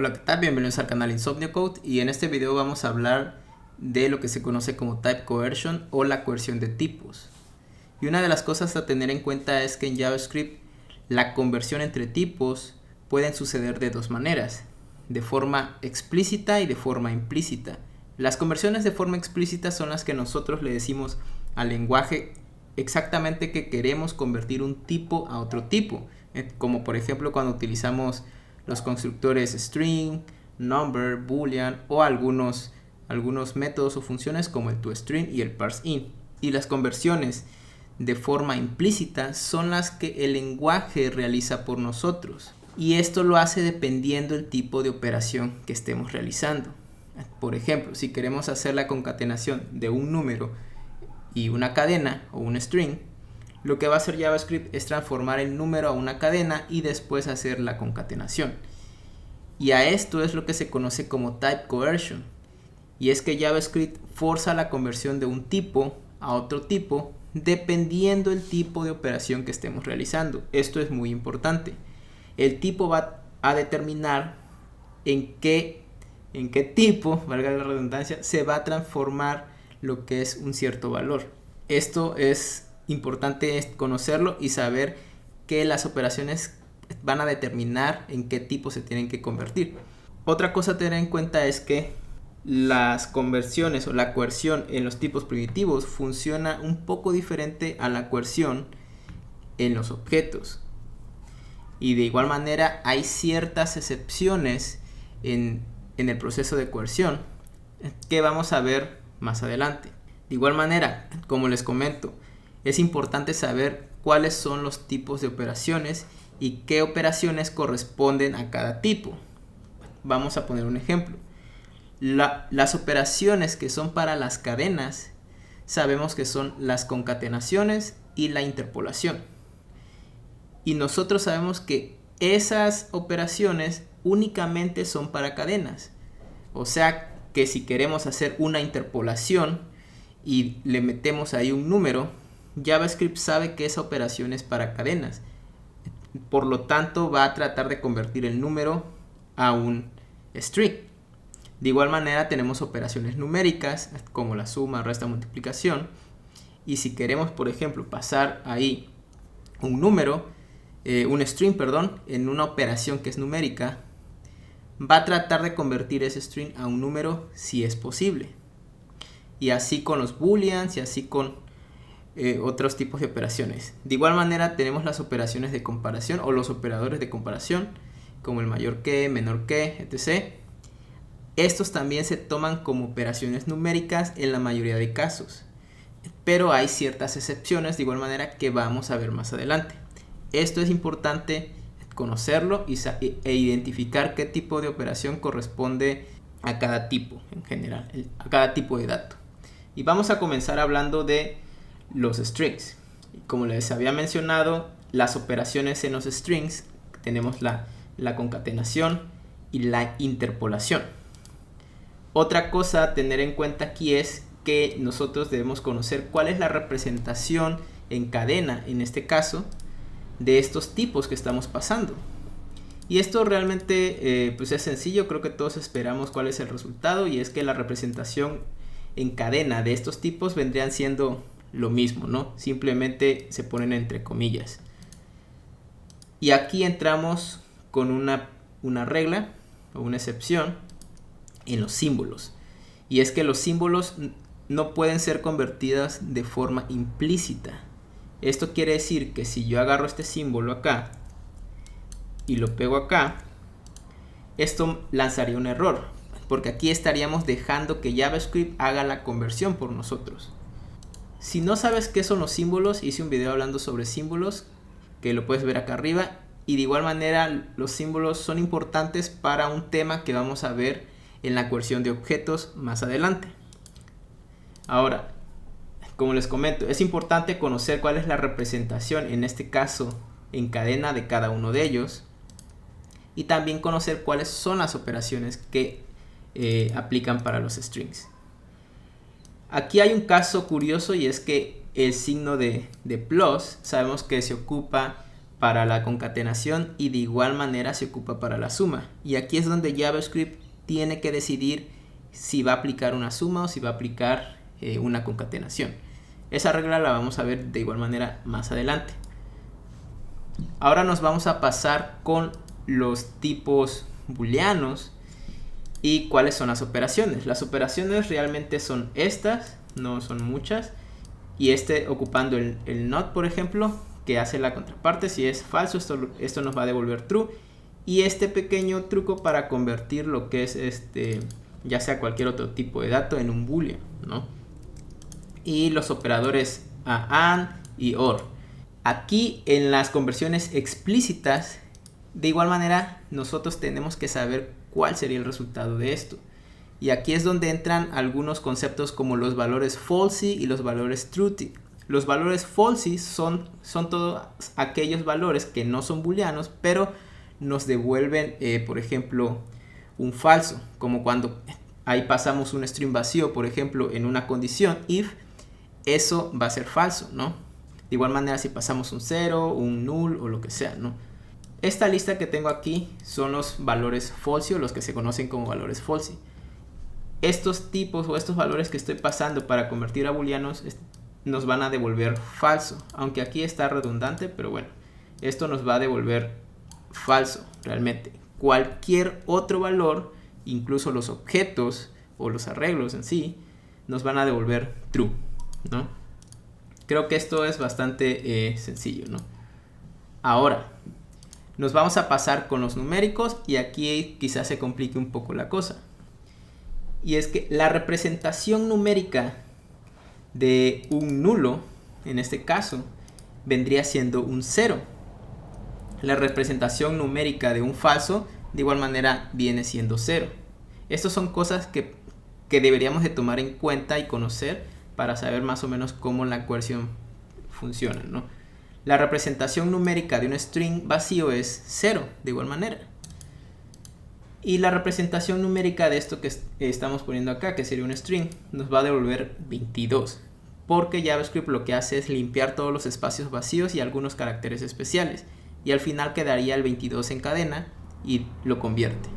Hola, ¿qué tal? Bienvenidos al canal Insomnio Code y en este video vamos a hablar de lo que se conoce como Type Coercion o la coerción de tipos. Y una de las cosas a tener en cuenta es que en JavaScript la conversión entre tipos pueden suceder de dos maneras, de forma explícita y de forma implícita. Las conversiones de forma explícita son las que nosotros le decimos al lenguaje exactamente que queremos convertir un tipo a otro tipo, como por ejemplo cuando utilizamos los constructores string, number, boolean o algunos métodos o funciones como el toString y el parseInt. Y las conversiones de forma implícita son las que el lenguaje realiza por nosotros. Y esto lo hace dependiendo del tipo de operación que estemos realizando. Por ejemplo, si queremos hacer la concatenación de un número y una cadena o un string, lo que va a hacer JavaScript es transformar el número a una cadena y después hacer la concatenación. Y a esto es lo que se conoce como Type Coercion. Y es que JavaScript forza la conversión de un tipo a otro tipo dependiendo del tipo de operación que estemos realizando. Esto es muy importante. El tipo va a determinar en qué tipo, valga la redundancia, se va a transformar lo que es un cierto valor. Esto es importante conocerlo y saber que las operaciones van a determinar en qué tipo se tienen que convertir. Otra cosa a tener en cuenta es que las conversiones o la coerción en los tipos primitivos funciona un poco diferente a la coerción en los objetos. Y de igual manera hay ciertas excepciones en el proceso de coerción que vamos a ver más adelante. De igual manera, como les comento, es importante saber cuáles son los tipos de operaciones y qué operaciones corresponden a cada tipo. Vamos a poner un ejemplo. Las operaciones que son para las cadenas sabemos que son las concatenaciones y la interpolación. Y nosotros sabemos que esas operaciones únicamente son para cadenas. O sea que si queremos hacer una interpolación y le metemos ahí un número, JavaScript sabe que esa operación es para cadenas. Por lo tanto, va a tratar de convertir el número a un string. De igual manera, tenemos operaciones numéricas como la suma, resta, multiplicación. Y si queremos, por ejemplo, pasar ahí un número, un string, en una operación que es numérica, va a tratar de convertir ese string a un número si es posible. Y así con los booleans y así con otros tipos de operaciones. De igual manera tenemos las operaciones de comparación o los operadores de comparación como el mayor que, menor que, etc. Estos también se toman como operaciones numéricas en la mayoría de casos, pero hay ciertas excepciones de igual manera que vamos a ver más adelante. Esto es importante conocerlo e identificar qué tipo de operación corresponde a cada tipo en general, a cada tipo de dato. Y vamos a comenzar hablando de los strings. Como les había mencionado, las operaciones en los strings tenemos la concatenación y la interpolación. Otra cosa a tener en cuenta aquí es que nosotros debemos conocer cuál es la representación en cadena, en este caso, de estos tipos que estamos pasando. Y esto realmente pues es sencillo, creo que todos esperamos cuál es el resultado, y es que la representación en cadena de estos tipos vendrían siendo lo mismo, ¿no? Simplemente se ponen entre comillas. Y aquí entramos con una regla o una excepción en los símbolos. Y es que los símbolos no pueden ser convertidos de forma implícita. Esto quiere decir que si yo agarro este símbolo acá y lo pego acá, esto lanzaría un error, porque aquí estaríamos dejando que JavaScript haga la conversión por nosotros. Si no sabes qué son los símbolos, hice un video hablando sobre símbolos, que lo puedes ver acá arriba. Y de igual manera, los símbolos son importantes para un tema que vamos a ver en la coerción de objetos más adelante. Ahora, como les comento, es importante conocer cuál es la representación, en este caso, en cadena de cada uno de ellos. Y también conocer cuáles son las operaciones que aplican para los strings. Aquí hay un caso curioso, y es que el signo de plus sabemos que se ocupa para la concatenación y de igual manera se ocupa para la suma. Y aquí es donde JavaScript tiene que decidir si va a aplicar una suma o si va a aplicar una concatenación. Esa regla la vamos a ver de igual manera más adelante. Ahora nos vamos a pasar con los tipos booleanos y cuáles son las operaciones. Las operaciones realmente son estas, no son muchas. Y ocupando el not, por ejemplo, que hace la contraparte. Si es falso, esto nos va a devolver true. Y este pequeño truco para convertir lo que es ya sea cualquier otro tipo de dato en un boolean, ¿no? Y los operadores and y or. Aquí en las conversiones explícitas, de igual manera nosotros tenemos que saber cuál sería el resultado de esto. Y aquí es donde entran algunos conceptos como los valores falsy y los valores truthy. Los valores falsy son todos aquellos valores que no son booleanos, pero nos devuelven, por ejemplo, un falso. Como cuando ahí pasamos un string vacío, por ejemplo, en una condición if, eso va a ser falso, ¿no? De igual manera si pasamos un 0, un null o lo que sea, ¿no? Esta lista que tengo aquí son los valores falsy o los que se conocen como valores falsy. Estos tipos o estos valores que estoy pasando para convertir a booleanos nos van a devolver falso, aunque aquí está redundante, pero bueno, esto nos va a devolver falso realmente. Cualquier otro valor, incluso los objetos o los arreglos en sí, nos van a devolver true, ¿no? Creo que esto es bastante sencillo, ¿no? Ahora nos vamos a pasar con los numéricos y aquí quizás se complique un poco la cosa. Y es que la representación numérica de un nulo, en este caso, vendría siendo un 0. La representación numérica de un falso, de igual manera, viene siendo 0. Estas son cosas que deberíamos de tomar en cuenta y conocer para saber más o menos cómo la coerción funciona, ¿no? La representación numérica de un string vacío es 0, de igual manera. Y la representación numérica de esto que estamos poniendo acá, que sería un string, nos va a devolver 22. Porque JavaScript lo que hace es limpiar todos los espacios vacíos y algunos caracteres especiales. Y al final quedaría el 22 en cadena y lo convierte.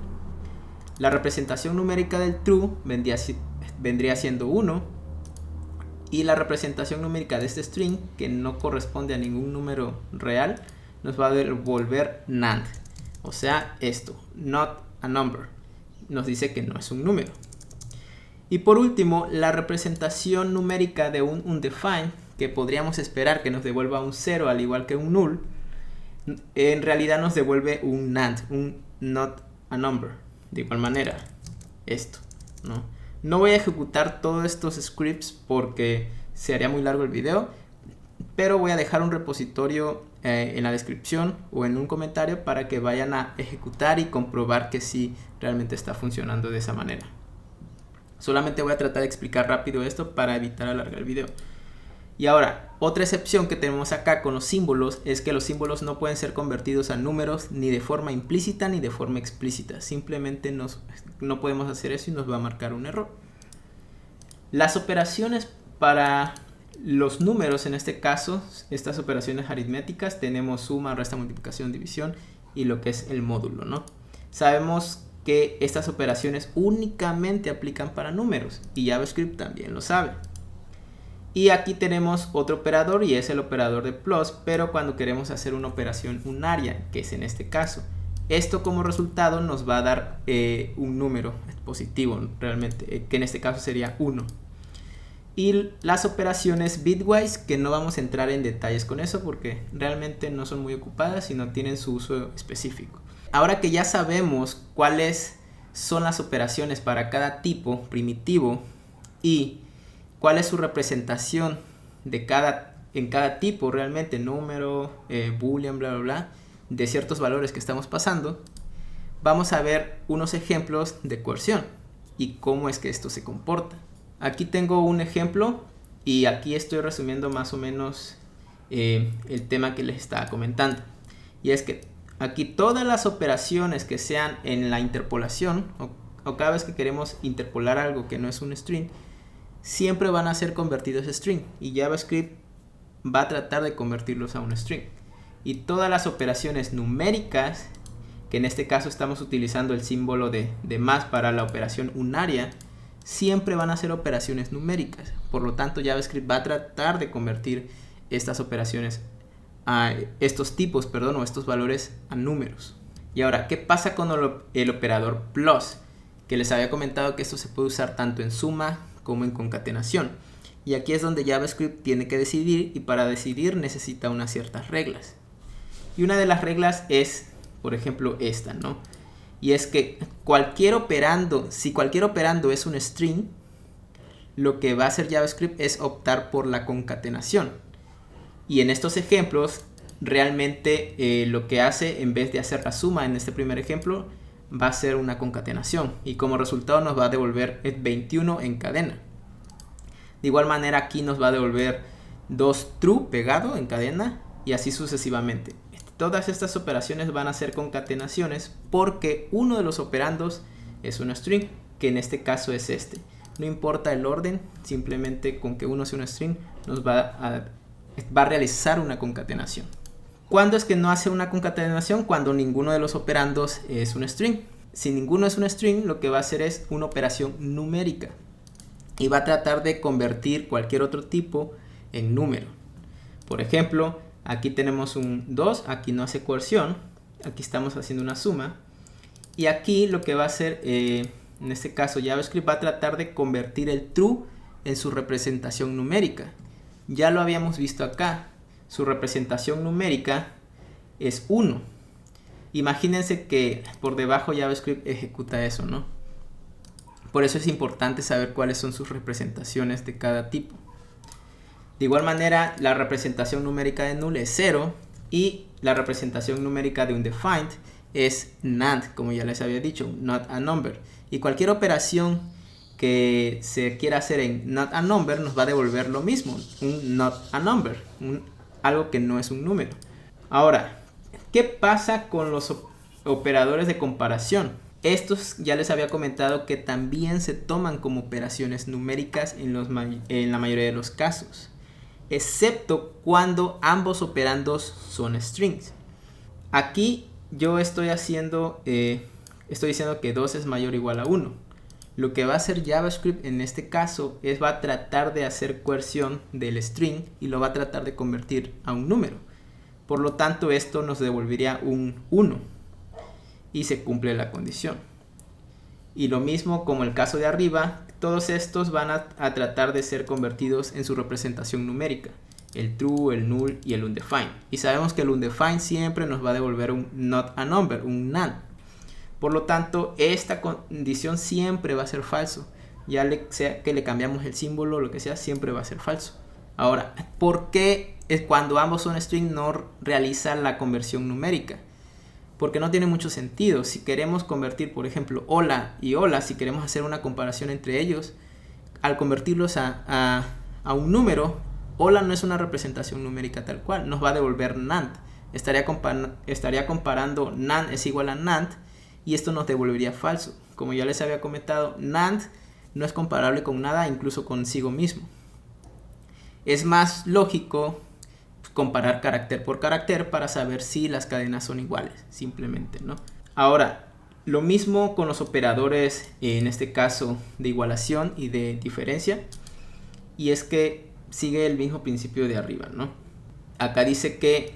La representación numérica del true vendría siendo 1. Y la representación numérica de este string, que no corresponde a ningún número real, nos va a devolver NaND. O sea, esto, not a number. Nos dice que no es un número. Y por último, la representación numérica de un undefined, que podríamos esperar que nos devuelva un 0 al igual que un null, en realidad nos devuelve un NaND, un not a number. De igual manera, esto, ¿no? No voy a ejecutar todos estos scripts porque se haría muy largo el video, pero voy a dejar un repositorio en la descripción o en un comentario para que vayan a ejecutar y comprobar que sí realmente está funcionando de esa manera. Solamente voy a tratar de explicar rápido esto para evitar alargar el video. Y ahora, otra excepción que tenemos acá con los símbolos es que los símbolos no pueden ser convertidos a números ni de forma implícita ni de forma explícita. Simplemente no podemos hacer eso y nos va a marcar un error. Las operaciones para los números, en este caso, estas operaciones aritméticas, tenemos suma, resta, multiplicación, división y lo que es el módulo, ¿no? Sabemos que estas operaciones únicamente aplican para números y JavaScript también lo sabe. Y aquí tenemos otro operador y es el operador de plus, pero cuando queremos hacer una operación unaria, que es en este caso. Esto como resultado nos va a dar un número positivo realmente, que en este caso sería 1. Y las operaciones bitwise, que no vamos a entrar en detalles con eso porque realmente no son muy ocupadas y no tienen su uso específico. Ahora que ya sabemos cuáles son las operaciones para cada tipo primitivo y cuál es su representación en cada tipo realmente, número, boolean, bla, bla, bla, de ciertos valores que estamos pasando, vamos a ver unos ejemplos de coerción y cómo es que esto se comporta. Aquí tengo un ejemplo y aquí estoy resumiendo más o menos el tema que les estaba comentando. Y es que aquí todas las operaciones que sean en la interpolación o cada vez que queremos interpolar algo que no es un string, siempre van a ser convertidos a string y JavaScript va a tratar de convertirlos a un string. y todas las operaciones numéricas, que en este caso estamos utilizando el símbolo de más para la operación unaria, siempre van a ser operaciones numéricas. Por lo tanto, JavaScript va a tratar de convertir estas operaciones a estos tipos, o estos valores a números. Y ahora, ¿qué pasa con el operador plus? Que les había comentado que esto se puede usar tanto en suma como en concatenación. Y aquí es donde JavaScript tiene que decidir, y para decidir necesita unas ciertas reglas. Y una de las reglas es, por ejemplo, esta, ¿no? Y es que si cualquier operando es un string, lo que va a hacer JavaScript es optar por la concatenación. Y en estos ejemplos, realmente lo que hace, en vez de hacer la suma en este primer ejemplo, va a ser una concatenación. Y como resultado nos va a devolver 21 en cadena. De igual manera aquí nos va a devolver 2 true pegado en cadena y así sucesivamente. Todas estas operaciones van a ser concatenaciones porque uno de los operandos es un string, que en este caso es este. No importa el orden, simplemente con que uno sea un string nos va a realizar una concatenación. ¿Cuándo es que no hace una concatenación? Cuando ninguno de los operandos es un string. Si ninguno es un string, lo que va a hacer es una operación numérica y va a tratar de convertir cualquier otro tipo en número. Por ejemplo, aquí tenemos un 2, aquí no hace coerción, aquí estamos haciendo una suma. Y aquí lo que va a hacer, en este caso JavaScript va a tratar de convertir el true en su representación numérica. Ya lo habíamos visto acá, su representación numérica es 1. Imagínense que por debajo JavaScript ejecuta eso, ¿no? Por eso es importante saber cuáles son sus representaciones de cada tipo. De igual manera, la representación numérica de null es 0 y la representación numérica de undefined es NaND, como ya les había dicho, not a number. Y cualquier operación que se quiera hacer en not a number nos va a devolver lo mismo, un not a number, algo que no es un número. Ahora, ¿qué pasa con los operadores de comparación? Estos ya les había comentado que también se toman como operaciones numéricas en la mayoría de los casos, excepto cuando ambos operandos son strings. Aquí yo estoy diciendo que 2 es mayor o igual a 1. Lo que va a hacer JavaScript en este caso es va a tratar de hacer coerción del string y lo va a tratar de convertir a un número. Por lo tanto, esto nos devolvería un 1 y se cumple la condición. Y lo mismo como el caso de arriba, todos estos van a tratar de ser convertidos en su representación numérica, el true, el null y el undefined. Y sabemos que el undefined siempre nos va a devolver un not a number, un NaND. Por lo tanto, esta condición siempre va a ser falso. Ya sea que le cambiamos el símbolo o lo que sea, siempre va a ser falso. Ahora, ¿por qué cuando ambos son string no realiza la conversión numérica? Porque no tiene mucho sentido. Si queremos convertir, por ejemplo, hola y hola, si queremos hacer una comparación entre ellos, al convertirlos a un número, hola no es una representación numérica tal cual, nos va a devolver NaND. Estaría comparando NaND es igual a NaND y esto nos devolvería falso. Como ya les había comentado, NaND no es comparable con nada, incluso consigo mismo. Es más lógico comparar carácter por carácter para saber si las cadenas son iguales, simplemente, ¿no? Ahora, lo mismo con los operadores, en este caso de igualación y de diferencia, y es que sigue el mismo principio de arriba, ¿no? Acá dice que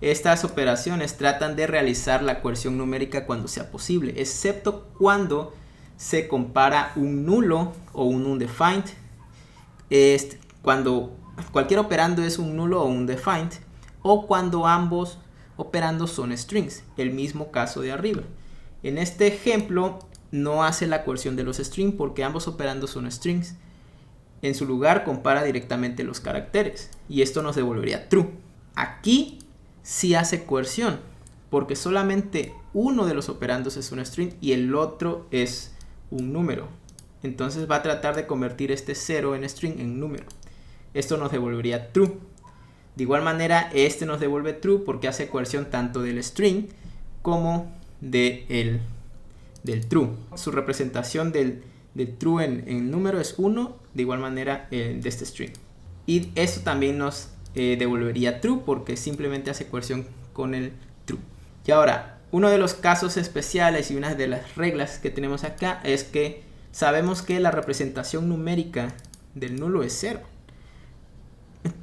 estas operaciones tratan de realizar la coerción numérica cuando sea posible, excepto cuando se compara un nulo o un undefined. Cuando cualquier operando es un nulo o un undefined, o cuando ambos operandos son strings, el mismo caso de arriba. En este ejemplo no hace la coerción de los strings porque ambos operandos son strings. En su lugar compara directamente los caracteres y esto nos devolvería true. Aquí sí hace coerción porque solamente uno de los operandos es un string y el otro es un número. Entonces va a tratar de convertir este 0 en string en número. Esto nos devolvería true. De igual manera, este nos devuelve true porque hace coerción tanto del string como del true. Su representación del true en número es 1, de igual manera de este string. Y esto también nos devolvería true porque simplemente hace coerción con el true. Y ahora, uno de los casos especiales y una de las reglas que tenemos acá es que sabemos que la representación numérica del nulo es 0.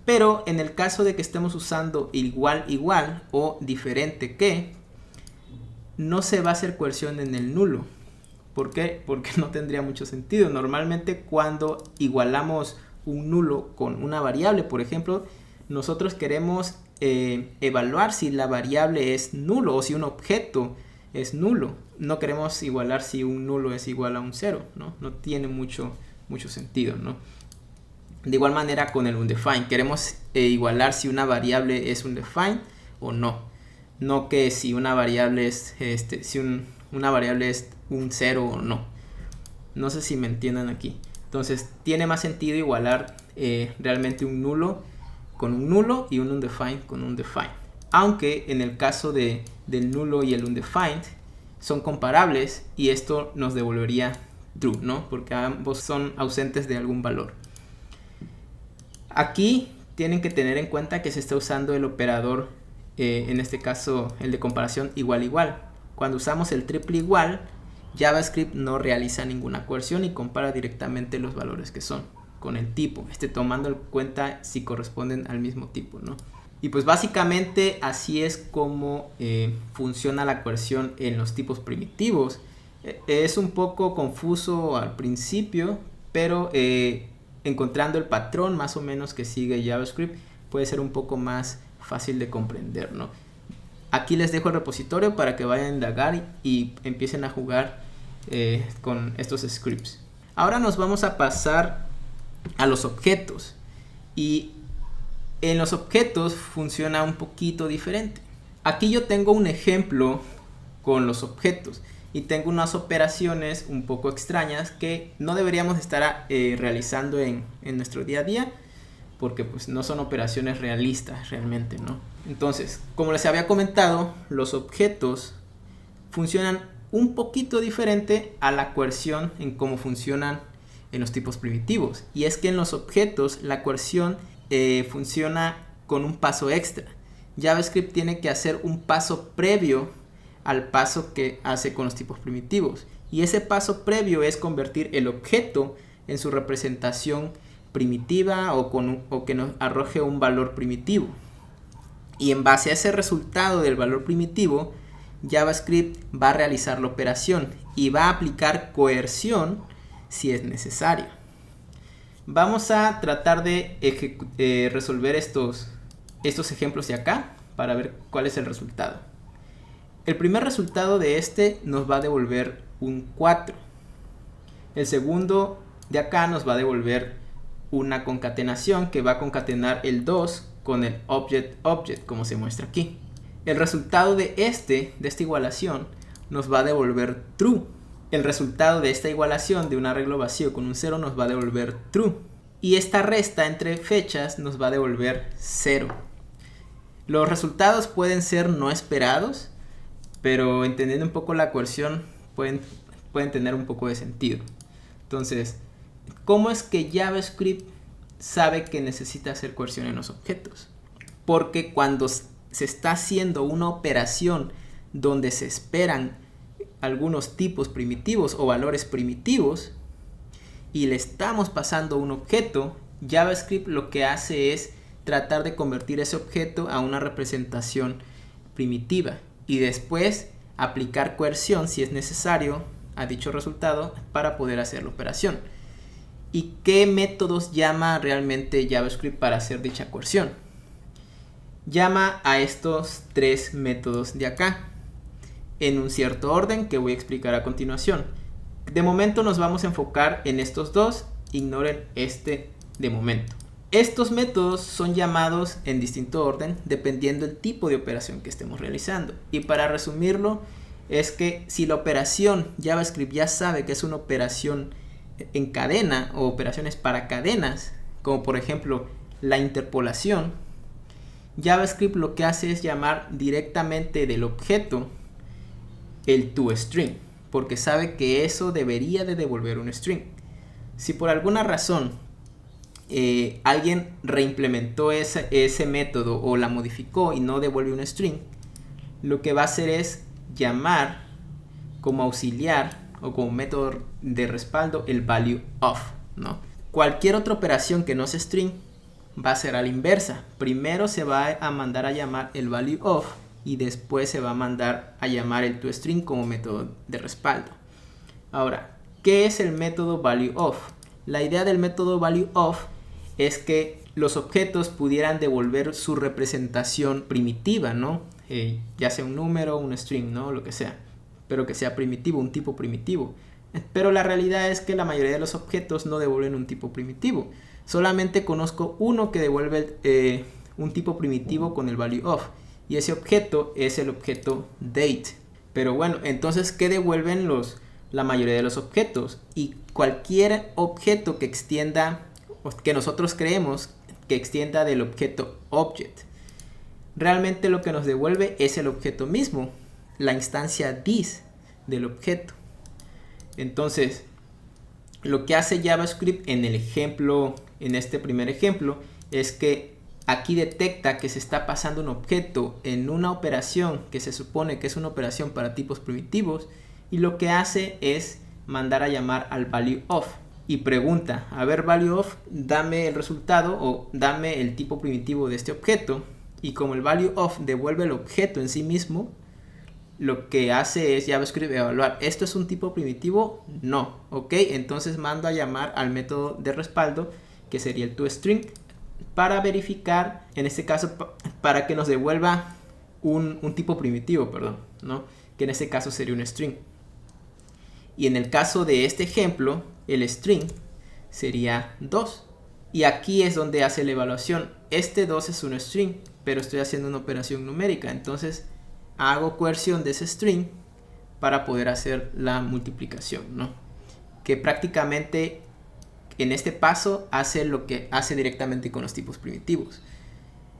Pero en el caso de que estemos usando igual igual o diferente que, no se va a hacer coerción en el nulo. ¿Por qué? Porque no tendría mucho sentido. Normalmente cuando igualamos un nulo con una variable, por ejemplo, nosotros queremos evaluar si la variable es nulo o si un objeto es nulo. No queremos igualar si un nulo es igual a un 0, ¿no? No tiene mucho sentido, ¿no? De igual manera con el undefined, queremos igualar si una variable es undefined o no. No que si una variable es una variable es un 0 o no. No sé si me entiendan aquí. Entonces tiene más sentido igualar realmente un nulo con un nulo y un undefined con un defined. Aunque en el caso del nulo y el undefined son comparables y esto nos devolvería true, ¿no? Porque ambos son ausentes de algún valor. Aquí tienen que tener en cuenta que se está usando el operador, en este caso el de comparación igual igual. Cuando usamos el triple igual, JavaScript no realiza ninguna coerción y compara directamente los valores que son con el tipo, tomando en cuenta si corresponden al mismo tipo, ¿no? Y pues básicamente así es como funciona la coerción en los tipos primitivos. Es un poco confuso al principio, pero encontrando el patrón más o menos que sigue JavaScript puede ser un poco más fácil de comprender, ¿no? Aquí les dejo el repositorio para que vayan a indagar y empiecen a jugar con estos scripts. Ahora nos vamos a pasar a los objetos, y en los objetos funciona un poquito diferente. Aquí yo tengo un ejemplo con los objetos y tengo unas operaciones un poco extrañas que no deberíamos estar realizando en nuestro día a día, porque pues no son operaciones realistas realmente, ¿no? Entonces, como les había comentado, los objetos funcionan un poquito diferente a la coerción en cómo funcionan en los tipos primitivos. Y es que en los objetos la coerción funciona con un paso extra. JavaScript tiene que hacer un paso previo al paso que hace con los tipos primitivos. Y ese paso previo es convertir el objeto en su representación primitiva o que nos arroje un valor primitivo. Y en base a ese resultado del valor primitivo, JavaScript va a realizar la operación y va a aplicar coerción si es necesario. Vamos a tratar de resolver estos ejemplos de acá para ver cuál es el resultado. El primer resultado de nos va a devolver un 4. El segundo de acá nos va a devolver una concatenación que va a concatenar el 2 con el object, como se muestra aquí. El resultado de esta igualación nos va a devolver true. El resultado de esta igualación de un arreglo vacío con un 0 nos va a devolver true. Y esta resta entre fechas nos va a devolver 0. Los resultados pueden ser no esperados, pero entendiendo un poco la coerción pueden tener un poco de sentido. Entonces, ¿cómo es que JavaScript sabe que necesita hacer coerción en los objetos? Porque cuando se está haciendo una operación donde se esperan algunos tipos primitivos o valores primitivos y le estamos pasando un objeto, JavaScript lo que hace es tratar de convertir ese objeto a una representación primitiva y después aplicar coerción si es necesario a dicho resultado para poder hacer la operación. ¿Y qué métodos llama realmente JavaScript para hacer dicha coerción? Llama a estos 3 métodos de acá en un cierto orden que voy a explicar a continuación. De momento nos vamos a enfocar en estos dos, ignoren de momento. Estos métodos son llamados en distinto orden dependiendo del tipo de operación que estemos realizando. Y para resumirlo, es que si la operación JavaScript ya sabe que es una operación en cadena o operaciones para cadenas, como por ejemplo la interpolación, JavaScript lo que hace es llamar directamente del objeto el toString, porque sabe que eso debería de devolver un string. Si por alguna razón alguien reimplementó ese método o la modificó y no devuelve un string, lo que va a hacer es llamar como auxiliar o como método de respaldo el value of, ¿no? Cualquier otra operación que no sea string va a ser a la inversa. Primero se va a mandar a llamar el value of y después se va a mandar a llamar el toString como método de respaldo. Ahora, ¿qué es el método value of? La idea del método value of es que los objetos pudieran devolver su representación primitiva, ¿no? Ya sea un número, un string, ¿no? Lo que sea, pero que sea primitivo, un tipo primitivo. Pero la realidad es que la mayoría de los objetos no devuelven un tipo primitivo. Solamente conozco uno que devuelve un tipo primitivo con el value of, y ese objeto es el objeto date. Pero bueno, entonces, ¿qué devuelven la mayoría de los objetos? Y cualquier objeto que extienda, o que nosotros creemos que extienda del objeto object, realmente lo que nos devuelve es el objeto mismo, la instancia this del objeto. Entonces, lo que hace JavaScript en este primer ejemplo, es que aquí detecta que se está pasando un objeto en una operación que se supone que es una operación para tipos primitivos, y lo que hace es mandar a llamar al value of y pregunta, a ver, value of, dame el resultado o dame el tipo primitivo de este objeto. Y como el value of devuelve el objeto en sí mismo, lo que hace es JavaScript evaluar, ¿esto es un tipo primitivo? No, ok, entonces mando a llamar al método de respaldo, que sería el toString, para verificar, en este caso, para que nos devuelva un tipo primitivo, perdón, ¿no? Que en este caso sería un string. Y en el caso de este ejemplo, el string sería 2. Y aquí es donde hace la evaluación. Este 2 es un string, pero estoy haciendo una operación numérica, entonces hago coerción de ese string para poder hacer la multiplicación, ¿no? Que prácticamente en este paso hace lo que hace directamente con los tipos primitivos.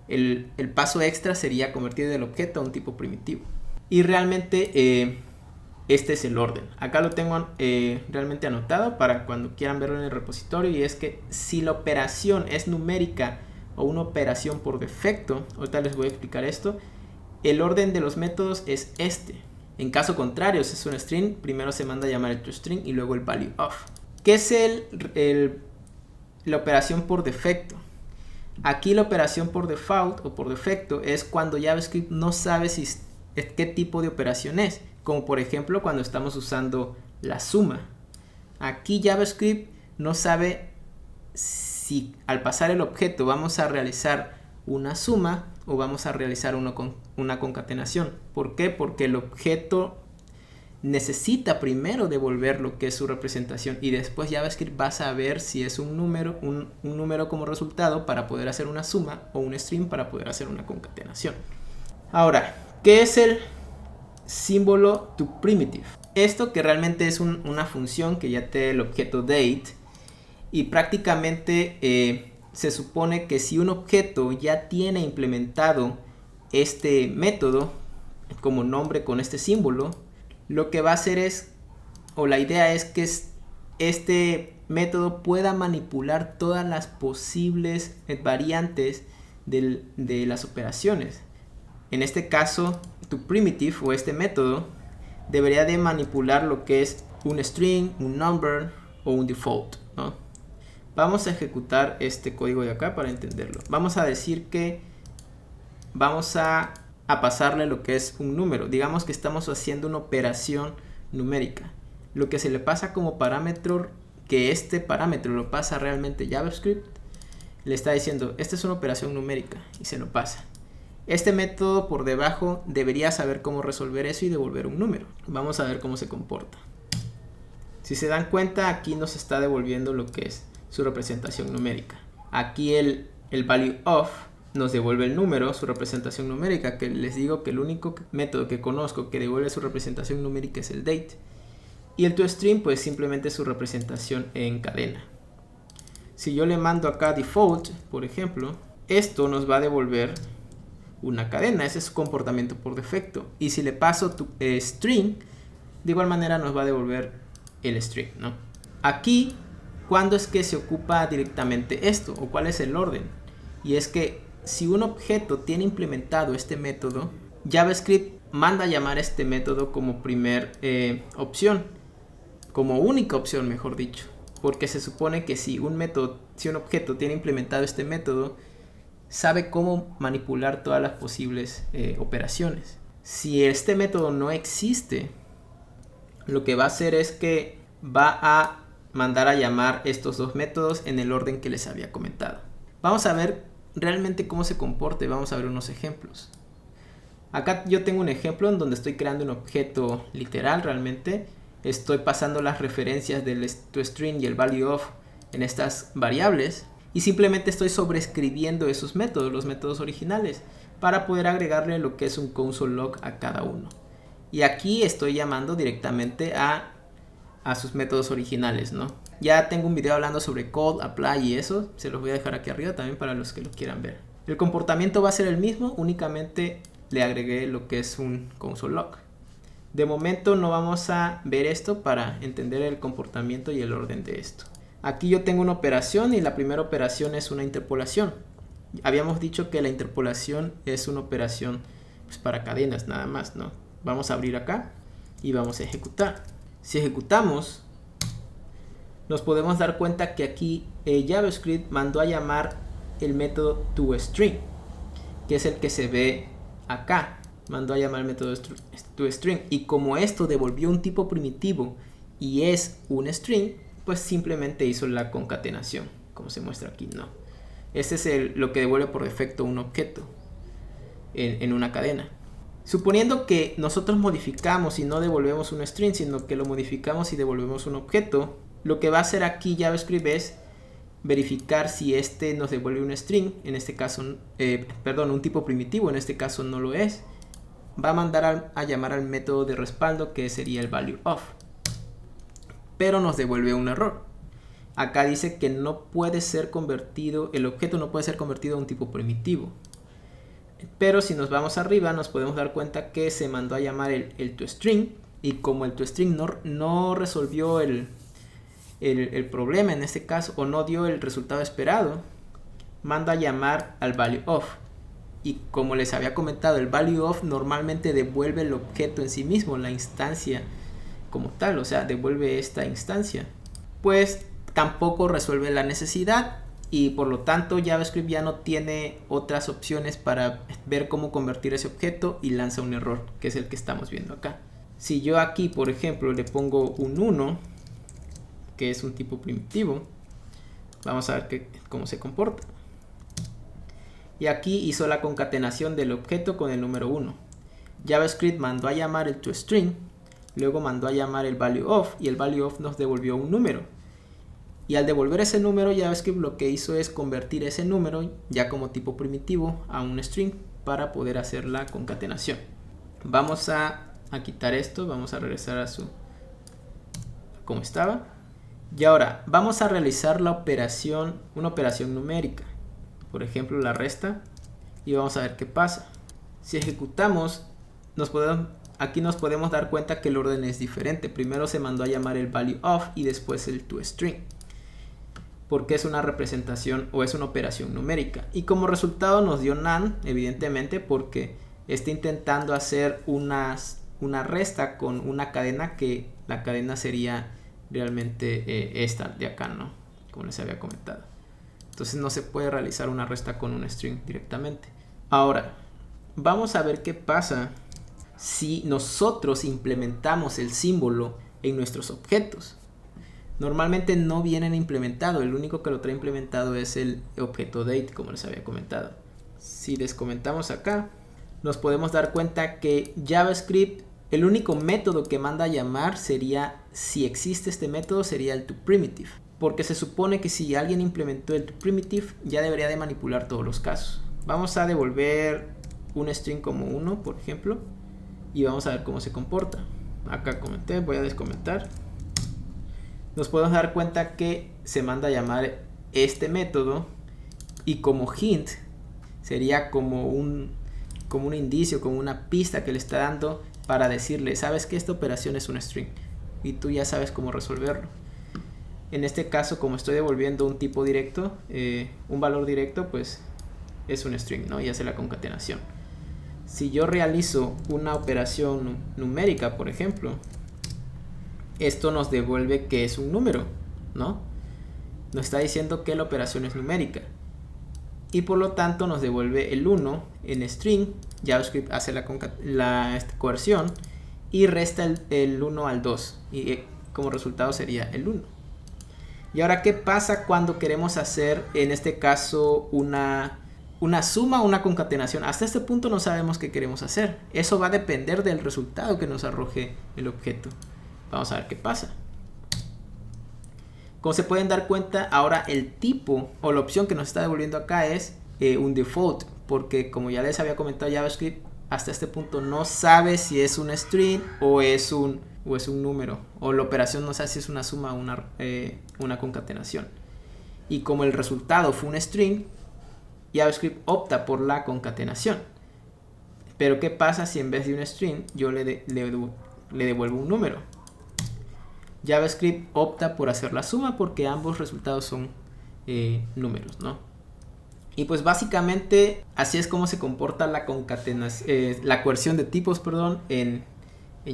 El paso extra sería convertir el objeto a un tipo primitivo. Y realmente este es el orden. Acá lo tengo realmente anotado para cuando quieran verlo en el repositorio, y es que si la operación es numérica o una operación por defecto, ahorita les voy a explicar esto, el orden de los métodos es este. En caso contrario, si es un string, primero se manda a llamar el toString y luego el value of. ¿Qué es la operación por defecto? Aquí la operación por default o por defecto es cuando JavaScript no sabe qué tipo de operación es, como por ejemplo cuando estamos usando la suma. Aquí JavaScript no sabe si al pasar el objeto vamos a realizar una suma o vamos a realizar una concatenación. ¿Por qué? Porque el objeto necesita primero devolver lo que es su representación, y después JavaScript va a saber si es un número como resultado para poder hacer una suma, o un string para poder hacer una concatenación. Ahora, ¿qué es el símbolo toPrimitive? Esto que realmente es una función que ya tiene el objeto date, y prácticamente se supone que si un objeto ya tiene implementado este método como nombre con este símbolo, lo que va a hacer es, o la idea es que este método pueda manipular todas las posibles variantes de las operaciones. En este caso, toPrimitive o este método debería de manipular lo que es un string, un number o un default, ¿no? Vamos a ejecutar este código de acá para entenderlo. Vamos a decir que vamos a pasarle lo que es un número. Digamos que estamos haciendo una operación numérica. Lo que se le pasa como parámetro, que este parámetro lo pasa realmente JavaScript, le está diciendo, esta es una operación numérica, y se lo pasa. Este método por debajo debería saber cómo resolver eso y devolver un número. Vamos a ver cómo se comporta. Si se dan cuenta, aquí nos está devolviendo lo que es su representación numérica. Aquí el value of nos devuelve el número, su representación numérica, que les digo que el único método que conozco que devuelve su representación numérica es el date. Y el toString pues simplemente su representación en cadena. Si yo le mando acá default, por ejemplo, esto nos va a devolver una cadena. Ese es su comportamiento por defecto. Y si le paso string, de igual manera nos va a devolver el string, ¿no? Aquí ¿cuándo es que se ocupa directamente esto? ¿O cuál es el orden? Y es que si un objeto tiene implementado este método, JavaScript manda a llamar a este método como primer opción, como única opción, mejor dicho. Porque se supone que si un objeto tiene implementado este método, sabe cómo manipular todas las posibles operaciones. Si este método no existe, lo que va a hacer es que va a mandar a llamar estos dos métodos en el orden que les había comentado. Vamos a ver realmente cómo se comporta y vamos a ver unos ejemplos. Acá yo tengo un ejemplo en donde estoy creando un objeto literal realmente. Estoy pasando las referencias del toString y el value of en estas variables y simplemente estoy sobreescribiendo esos métodos, los métodos originales, para poder agregarle lo que es un console log a cada uno. Y aquí estoy llamando directamente a sus métodos originales, ¿no? Ya tengo un video hablando sobre call, apply y eso, se los voy a dejar aquí arriba también para los que lo quieran ver. El comportamiento va a ser el mismo, únicamente le agregué lo que es un console log. De momento no vamos a ver esto para entender el comportamiento y el orden de esto. Aquí yo tengo una operación y la primera operación es una interpolación. Habíamos dicho que la interpolación es una operación pues, para cadenas nada más, ¿no? Vamos a abrir acá y vamos a ejecutar. Si ejecutamos, nos podemos dar cuenta que aquí JavaScript mandó a llamar el método toString, que es el que se ve acá. Mandó a llamar el método toString, y como esto devolvió un tipo primitivo y es un string, pues simplemente hizo la concatenación, como se muestra aquí, ¿no? Este es lo que devuelve por defecto un objeto en una cadena. Suponiendo que nosotros modificamos y no devolvemos un string, sino que lo modificamos y devolvemos un objeto, lo que va a hacer aquí JavaScript es verificar si este nos devuelve un string, en este caso, un tipo primitivo, en este caso no lo es. Va a mandar a llamar al método de respaldo, que sería el value of, pero nos devuelve un error. Acá dice que no puede ser convertido, el objeto no puede ser convertido a un tipo primitivo. Pero si nos vamos arriba nos podemos dar cuenta que se mandó a llamar el toString, y como el toString no resolvió el problema en este caso, o no dio el resultado esperado, manda a llamar al value of. Y como les había comentado, el value of normalmente devuelve el objeto en sí mismo, la instancia como tal, o sea, devuelve esta instancia. Pues tampoco resuelve la necesidad y por lo tanto JavaScript ya no tiene otras opciones para ver cómo convertir ese objeto y lanza un error, que es el que estamos viendo acá. Si yo aquí, por ejemplo, le pongo un 1, que es un tipo primitivo, vamos a ver cómo se comporta. Y aquí hizo la concatenación del objeto con el número 1. JavaScript mandó a llamar el toString, luego mandó a llamar el value of, y el value of nos devolvió un número. Y al devolver ese número, JavaScript lo que hizo es convertir ese número ya como tipo primitivo a un string para poder hacer la concatenación. Vamos a quitar esto, vamos a regresar a como estaba. Y ahora vamos a realizar una operación numérica. Por ejemplo, la resta, y vamos a ver qué pasa. Si ejecutamos, aquí nos podemos dar cuenta que el orden es diferente. Primero se mandó a llamar el value of y después el toString, porque es una representación o es una operación numérica. Y como resultado nos dio none, evidentemente, porque está intentando hacer una resta con una cadena, que la cadena sería realmente esta de acá, ¿no? Como les había comentado. Entonces no se puede realizar una resta con un string directamente. Ahora, vamos a ver qué pasa si nosotros implementamos el símbolo en nuestros objetos. Normalmente no vienen implementado, el único que lo trae implementado es el objeto date, como les había comentado. Si descomentamos acá, nos podemos dar cuenta que JavaScript, el único método que manda a llamar sería, si existe este método, sería el toPrimitive. Porque se supone que si alguien implementó el toPrimitive, ya debería de manipular todos los casos. Vamos a devolver un string como 1, por ejemplo, y vamos a ver cómo se comporta. Acá comenté, voy a descomentar. Nos podemos dar cuenta que se manda a llamar este método, y como hint sería como un indicio, como una pista que le está dando para decirle, sabes que esta operación es un string y tú ya sabes cómo resolverlo. En este caso, como estoy devolviendo un tipo directo, un valor directo, pues es un string, ¿no? Y hace la concatenación. Si yo realizo una operación numérica, por ejemplo, esto nos devuelve que es un número, ¿no? Nos está diciendo que la operación es numérica. Y por lo tanto nos devuelve el 1 en string. JavaScript hace la coerción y resta el 1 al 2. Y como resultado sería el 1. Y ahora, ¿qué pasa cuando queremos hacer, en este caso, una suma o una concatenación? Hasta este punto no sabemos qué queremos hacer. Eso va a depender del resultado que nos arroje el objeto. Vamos a ver qué pasa. Como se pueden dar cuenta, ahora el tipo o la opción que nos está devolviendo acá es un default. Porque como ya les había comentado, JavaScript hasta este punto no sabe si es un string o es un número, o la operación no sabe si es una suma o una concatenación. Y como el resultado fue un string, JavaScript opta por la concatenación. Pero ¿qué pasa si en vez de un string yo le devuelvo un número? JavaScript opta por hacer la suma porque ambos resultados son números, ¿no? Y pues básicamente así es como se comporta la coerción de tipos, en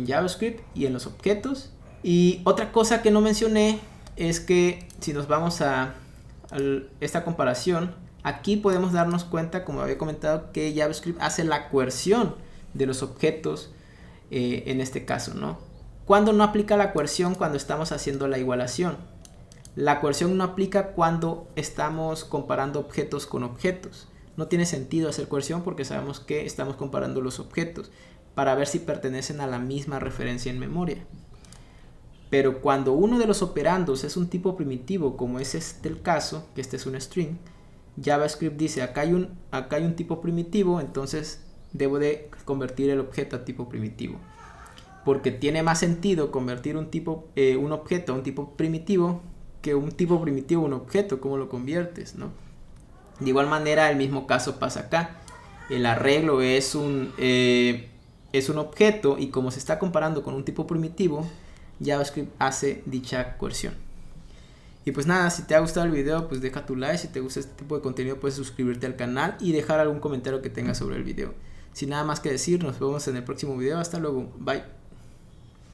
JavaScript y en los objetos. Y otra cosa que no mencioné es que si nos vamos a esta comparación, aquí podemos darnos cuenta, como había comentado, que JavaScript hace la coerción de los objetos en este caso, ¿no? ¿Cuándo no aplica la coerción? Cuando estamos haciendo la igualación. La coerción no aplica cuando estamos comparando objetos con objetos. No tiene sentido hacer coerción porque sabemos que estamos comparando los objetos para ver si pertenecen a la misma referencia en memoria. Pero cuando uno de los operandos es un tipo primitivo, como es este el caso, que este es un string, JavaScript dice, acá hay un tipo primitivo, entonces debo de convertir el objeto a tipo primitivo. Porque tiene más sentido convertir un objeto a un tipo primitivo que un tipo primitivo a un objeto. ¿Cómo lo conviertes, no? De igual manera, el mismo caso pasa acá. El arreglo es un objeto y como se está comparando con un tipo primitivo, JavaScript hace dicha coerción. Y pues nada, si te ha gustado el video, pues deja tu like. Si te gusta este tipo de contenido, puedes suscribirte al canal y dejar algún comentario que tengas sobre el video. Sin nada más que decir, nos vemos en el próximo video. Hasta luego. Bye.